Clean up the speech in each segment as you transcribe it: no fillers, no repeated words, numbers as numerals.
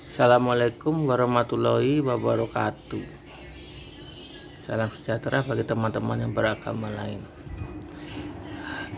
Assalamualaikum warahmatullahi wabarakatuh. Salam sejahtera bagi teman-teman yang beragama lain.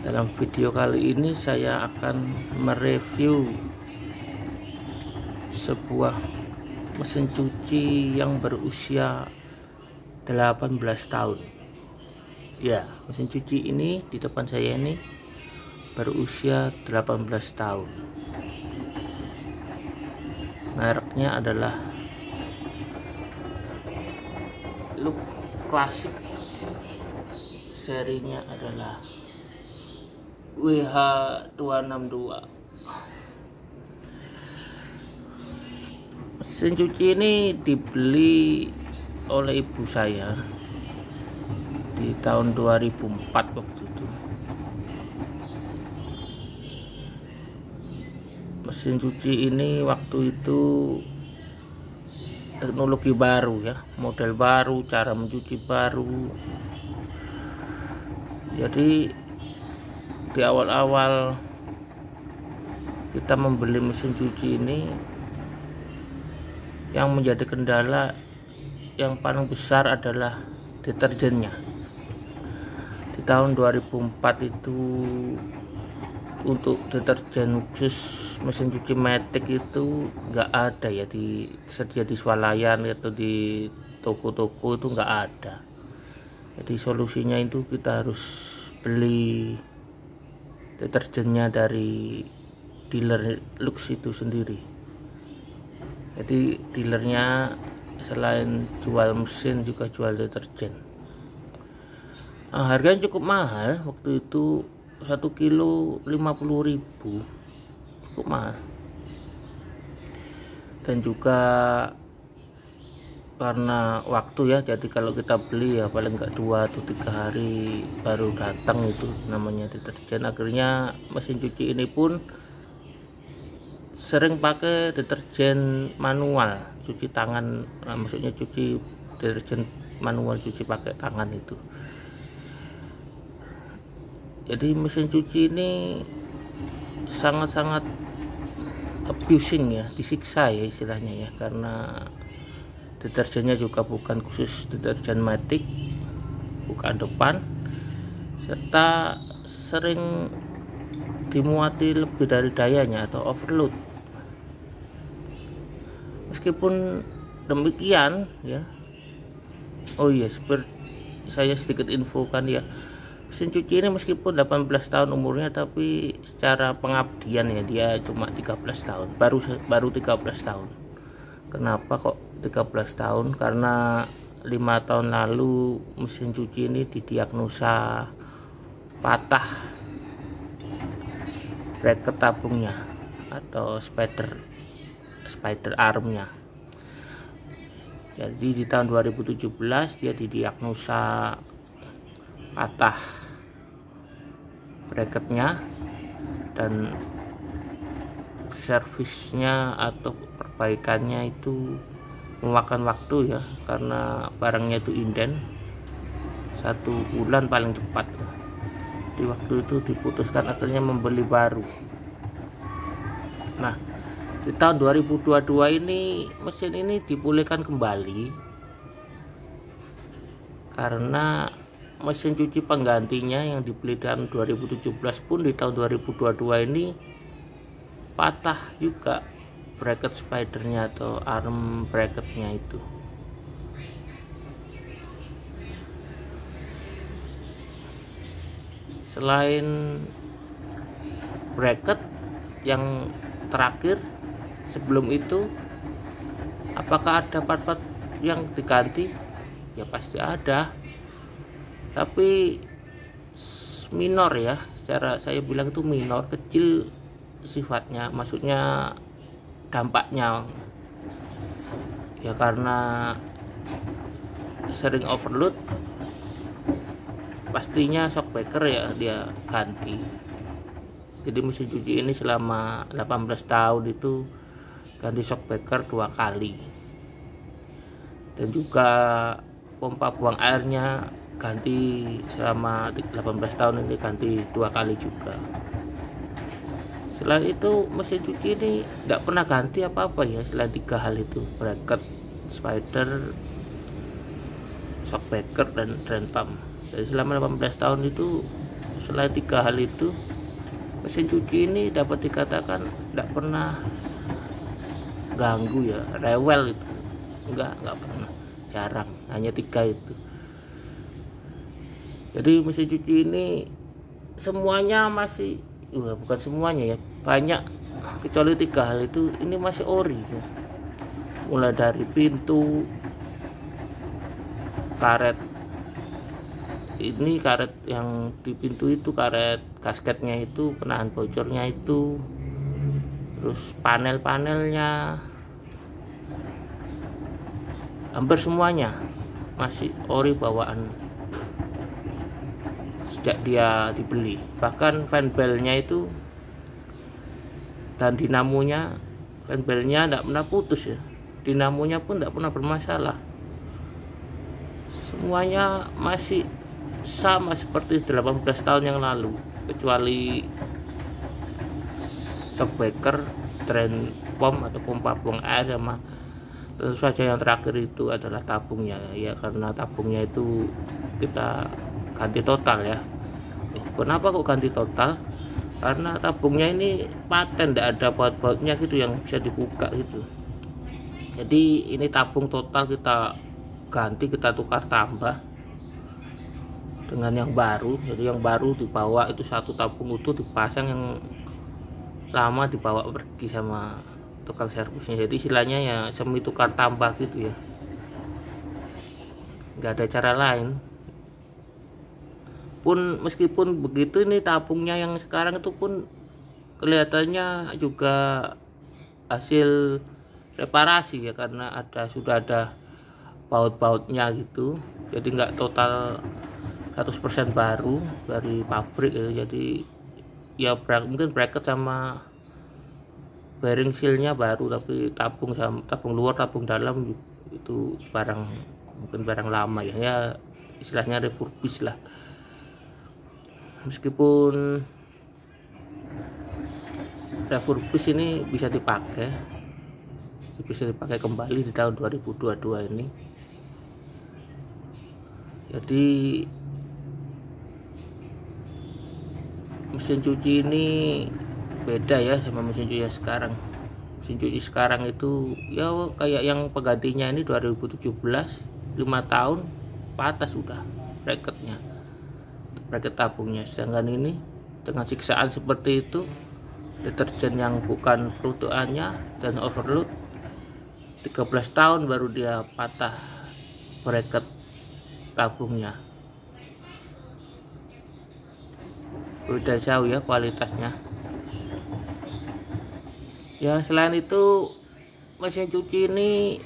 Dalam video kali ini saya akan mereview sebuah mesin cuci yang berusia 18 tahun. Ya, mesin cuci ini di depan saya ini berusia 18 tahun. Mereknya adalah Look Classic, serinya adalah WH262. Mesin cuci ini dibeli oleh ibu saya di tahun 2004 waktu itu. Mesin cuci ini waktu itu teknologi baru ya, model baru, cara mencuci baru. Jadi di awal-awal kita membeli mesin cuci ini, yang menjadi kendala yang paling besar adalah deterjennya. Di tahun 2004 itu untuk deterjen khusus mesin cuci Matic itu nggak ada ya, disedia di swalayan atau di toko-toko itu nggak ada. Jadi solusinya itu kita harus beli deterjennya dari dealer Lux itu sendiri. Jadi dealernya selain jual mesin juga jual deterjen. Harganya cukup mahal waktu itu, 1 kilo 50.000, cukup mahal. Dan juga karena waktu ya, jadi kalau kita beli ya paling enggak 2 atau 3 hari baru datang itu namanya deterjen. Akhirnya mesin cuci ini pun sering pakai deterjen manual, cuci tangan, maksudnya cuci deterjen manual, cuci pakai tangan itu. Jadi mesin cuci ini sangat-sangat abusing ya, disiksa ya istilahnya ya, karena deterjennya juga bukan khusus deterjen Matic, bukan depan, serta sering dimuati lebih dari dayanya atau overload. Meskipun demikian ya, oh iya, saya sedikit infokan ya, mesin cuci ini meskipun 18 tahun umurnya, tapi secara pengabdian ya dia cuma 13 tahun, baru 13 tahun. Kenapa kok 13 tahun? Karena 5 tahun lalu mesin cuci ini didiagnosa patah bracket tabungnya atau spider armnya. Jadi di tahun 2017 dia didiagnosa patah bracketnya, dan servisnya atau perbaikannya itu memakan waktu ya, karena barangnya itu inden, 1 bulan paling cepat. Di waktu itu diputuskan akhirnya membeli baru. Nah, di tahun 2022 ini mesin ini dipulihkan kembali karena mesin cuci penggantinya yang dibeli tahun 2017 pun di tahun 2022 ini patah juga bracket spidernya atau arm bracketnya itu. Selain bracket yang terakhir, sebelum itu apakah ada part-part yang diganti? Ya pasti ada, tapi minor ya, secara saya bilang itu minor, kecil sifatnya, maksudnya dampaknya ya, karena sering overload pastinya shockbreaker ya dia ganti. Jadi mesin cuci ini selama 18 tahun itu ganti shockbreaker 2 kali, dan juga pompa buang airnya ganti selama 18 tahun ini, ganti 2 kali juga. Selain itu mesin cuci ini tidak pernah ganti apa-apa ya, selain 3 hal itu: bracket, spider, shockbreaker, dan drain pump. Jadi selama 18 tahun itu, selain 3 hal itu, mesin cuci ini dapat dikatakan tidak pernah ganggu ya, rewel itu enggak pernah, jarang, hanya 3 itu. Jadi mesin cuci ini semuanya masih, bukan semuanya ya, banyak, kecuali 3 hal itu ini masih ori ya. Mulai dari pintu, karet, ini karet yang di pintu itu, karet gasketnya itu, penahan bocornya itu, terus panel-panelnya, hampir semuanya masih ori bawaan sejak dia dibeli. Bahkan fan belnya itu dan dinamonya, fan belnya tidak pernah putus ya, dinamonya pun tidak pernah bermasalah, semuanya masih sama seperti 18 tahun yang lalu, kecuali shockbreaker, drain pump atau pompa buang air, sama tentu saja yang terakhir itu adalah tabungnya ya, karena tabungnya itu kita ganti total ya. Kenapa kok ganti total? Karena tabungnya ini paten, tidak ada baut-bautnya gitu yang bisa dibuka gitu. Jadi ini tabung total kita ganti, kita tukar tambah dengan yang baru. Jadi yang baru dibawa itu satu tabung utuh dipasang, yang lama dibawa pergi sama tukang servisnya. Jadi istilahnya ya semi tukar tambah gitu ya, nggak ada cara lain. Pun meskipun begitu, ini tabungnya yang sekarang itu pun kelihatannya juga hasil reparasi ya, karena sudah ada baut-bautnya gitu. Jadi nggak total 100% baru dari pabrik ya. Jadi ya mungkin bracket sama bearing sealnya baru, tapi tabung luar, tabung dalam itu mungkin barang lama ya, istilahnya refurbish lah. Meskipun refurbish ini bisa dipakai kembali di tahun 2022 ini. Jadi mesin cuci ini beda ya sama mesin cuci sekarang. Mesin cuci sekarang itu ya kayak yang penggantinya ini 2017, 5 tahun patah sudah bracket tabungnya. Sedangkan ini dengan siksaan seperti itu, deterjen yang bukan produkannya dan overload, 13 tahun baru dia patah bracket tabungnya. Beda jauh ya kualitasnya ya. Selain itu mesin cuci ini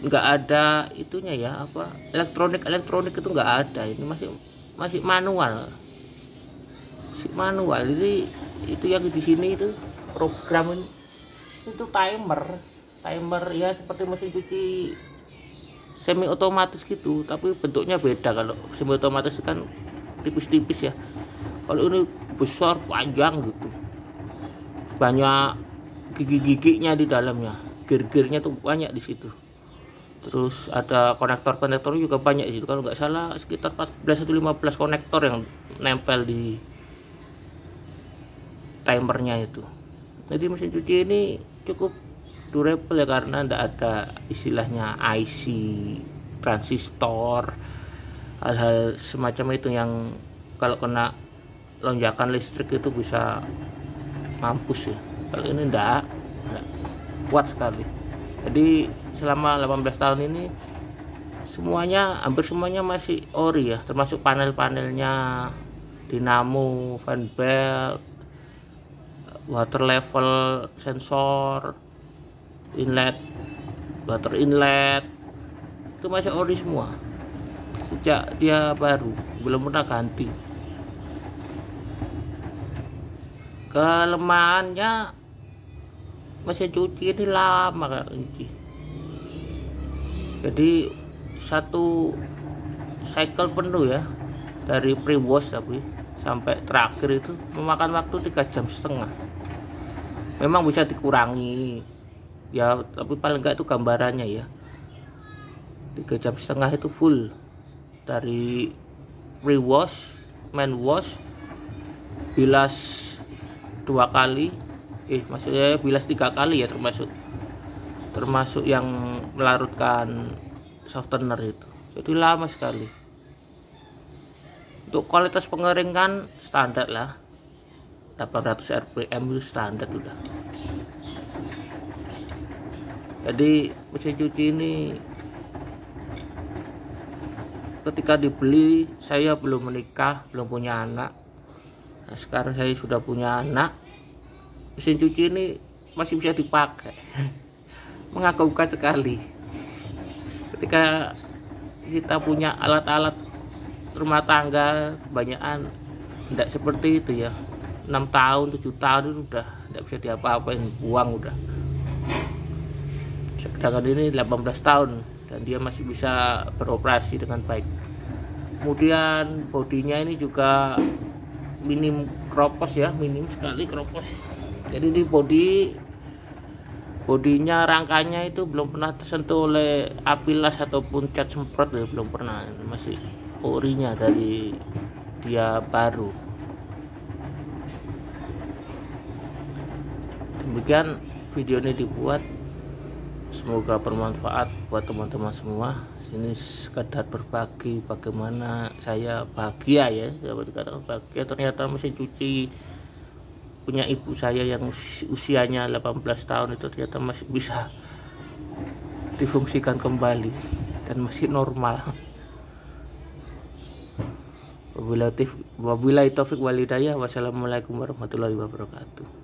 nggak ada itunya ya, elektronik itu nggak ada. Ini masih manual. Jadi itu yang di sini itu program itu timer ya, seperti mesin cuci semi otomatis gitu, tapi bentuknya beda. Kalau semi otomatis kan tipis-tipis ya, kalau ini besar panjang gitu, banyak gigi-giginya di dalamnya, gear-gearnya tuh banyak di situ. Terus ada konektor juga banyak di situ. Kalau nggak salah sekitar 14 atau 15 konektor yang nempel di timernya itu. Jadi mesin cuci ini cukup durable ya, karena nggak ada istilahnya IC, transistor, hal-hal semacam itu yang kalau kena lonjakan listrik itu bisa mampus ya. Kalau ini enggak, kuat sekali. Jadi selama 18 tahun ini hampir semuanya masih ori ya, termasuk panel-panelnya, dinamo, fan belt, water level sensor, water inlet, itu masih ori semua sejak dia baru, belum pernah ganti. Kelemahannya mesin cuci ini lama kan cuci. Jadi satu cycle penuh ya, dari pre-wash tapi sampai terakhir itu memakan waktu 3,5 jam. memang bisa dikurangi ya, tapi paling enggak itu gambarannya ya, 3,5 jam itu full dari pre-wash, main wash, bilas 2 kali, maksudnya bilas 3 kali ya, termasuk yang melarutkan softener itu. Jadi lama sekali. Untuk kualitas pengeringan standar lah, 800 rpm itu standar udah. Jadi mesin cuci ini ketika dibeli saya belum menikah, belum punya anak. Nah, sekarang saya sudah punya anak, mesin cuci ini masih bisa dipakai. Mengagumkan sekali ketika kita punya alat-alat rumah tangga kebanyakan tidak seperti itu ya. 6 tahun 7 tahun itu udah tidak bisa diapa-apain, buang udah. Sedangkan ini 18 tahun dan dia masih bisa beroperasi dengan baik. Kemudian bodinya ini juga minim kropos ya, minim sekali kropos. Jadi di bodinya, rangkanya itu belum pernah tersentuh oleh api las ataupun cat semprot ya, belum pernah. Masih orinya dari dia baru. Demikian video ini dibuat, semoga bermanfaat buat teman-teman semua. Ini sekedar berbagi bagaimana saya bahagia ya, dapat dikatakan bahagia. Ternyata mesin cuci punya ibu saya yang usianya 18 tahun itu ternyata masih bisa difungsikan kembali dan masih normal. Wabillahi taufik wal hidayah. Wassalamualaikum warahmatullahi wabarakatuh.